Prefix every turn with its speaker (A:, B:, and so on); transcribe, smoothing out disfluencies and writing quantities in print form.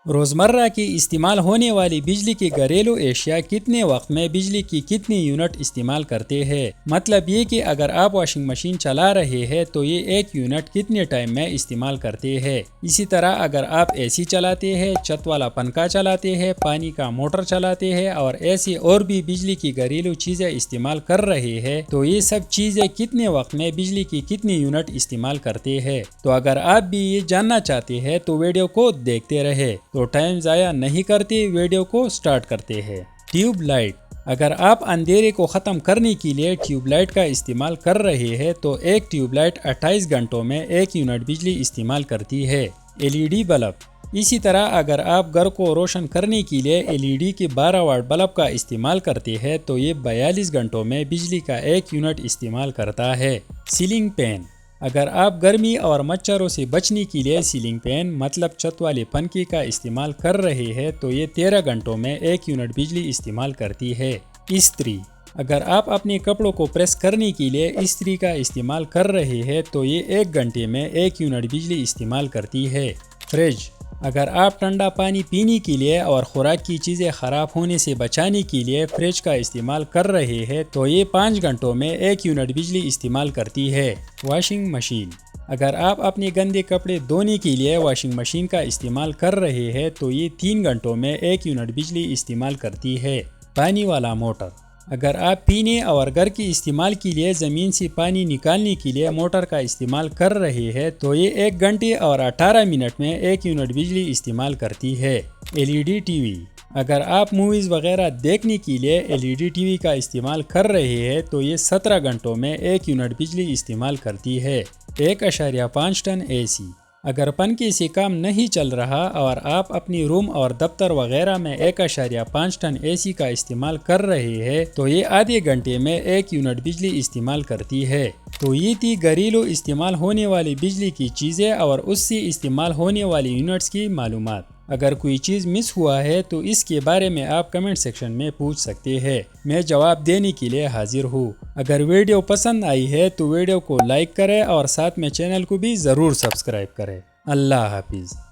A: روزمرہ کی استعمال ہونے والی بجلی کی گھریلو اشیاء کتنے وقت میں بجلی کی کتنی یونٹ استعمال کرتے ہیں؟ مطلب یہ کہ اگر آپ واشنگ مشین چلا رہے ہیں تو یہ ایک یونٹ کتنے ٹائم میں استعمال کرتے ہیں۔ اسی طرح اگر آپ اے سی چلاتے ہیں، چھت والا پنکھا چلاتے ہیں، پانی کا موٹر چلاتے ہیں اور ایسی اور بھی بجلی کی گھریلو چیزیں استعمال کر رہے ہیں تو یہ سب چیزیں کتنے وقت میں بجلی کی کتنی یونٹ استعمال کرتے ہیں۔ تو اگر آپ بھی یہ جاننا چاہتے ہیں تو ویڈیو کو دیکھتے رہے۔ تو ٹائم ضائع نہیں کرتے، ویڈیو کو سٹارٹ کرتے ہیں۔ Tube light. اگر آپ اندھیرے کو ختم کرنے کے لیے ٹیوب لائٹ کا استعمال کر رہے ہیں تو ایک ٹیوب لائٹ 28 گھنٹوں میں 1 یونٹ بجلی استعمال کرتی ہے۔ LED bulb. اسی طرح اگر آپ گھر کو روشن کرنے کے لیے LED کے 12 واٹ بلب کا استعمال کرتے ہیں تو یہ 42 گھنٹوں میں بجلی کا 1 یونٹ استعمال کرتا ہے۔ Ceiling fan. اگر آپ گرمی اور مچھروں سے بچنے کے لیے سیلنگ فین مطلب چھت والے پنکھے کا استعمال کر رہے ہیں تو یہ 13 گھنٹوں میں 1 یونٹ بجلی استعمال کرتی ہے۔ استری۔ اگر آپ اپنے کپڑوں کو پریس کرنے کے لیے استری کا استعمال کر رہے ہیں تو یہ 1 گھنٹے میں 1 یونٹ بجلی استعمال کرتی ہے۔ فریج۔ اگر آپ ٹھنڈا پانی پینے کے لیے اور خوراک کی چیزیں خراب ہونے سے بچانے کے لیے فریج کا استعمال کر رہے ہیں تو یہ 5 گھنٹوں میں 1 یونٹ بجلی استعمال کرتی ہے۔ Washing machine. اگر آپ اپنے گندے کپڑے دھونے کے لیے واشنگ مشین کا استعمال کر رہے ہیں تو یہ 3 گھنٹوں میں 1 یونٹ بجلی استعمال کرتی ہے۔ پانی والا موٹر۔ اگر آپ پینے اور گھر کے استعمال کے لیے زمین سے پانی نکالنے کے لیے موٹر کا استعمال کر رہے ہیں تو یہ 1 گھنٹے اور 18 منٹ میں 1 یونٹ بجلی استعمال کرتی ہے۔ LED T V. اگر آپ موویز وغیرہ دیکھنے کے لیے LED ٹی وی کا استعمال کر رہے ہیں تو یہ 17 گھنٹوں میں 1 یونٹ بجلی استعمال کرتی ہے۔ 1.5 ٹن AC۔ اگر پنکھے سے کام نہیں چل رہا اور آپ اپنی روم اور دفتر وغیرہ میں 1.5 ٹن AC کا استعمال کر رہے ہیں تو یہ آدھے گھنٹے میں 1 یونٹ بجلی استعمال کرتی ہے۔ تو یہ تھی گھریلو استعمال ہونے والی بجلی کی چیزیں اور اس سے استعمال ہونے والی یونٹس کی معلومات۔ اگر کوئی چیز مس ہوا ہے تو اس کے بارے میں آپ کمنٹ سیکشن میں پوچھ سکتے ہیں، میں جواب دینے کے لیے حاضر ہوں۔ اگر ویڈیو پسند آئی ہے تو ویڈیو کو لائک کریں اور ساتھ میں چینل کو بھی ضرور سبسکرائب کریں۔ اللہ حافظ۔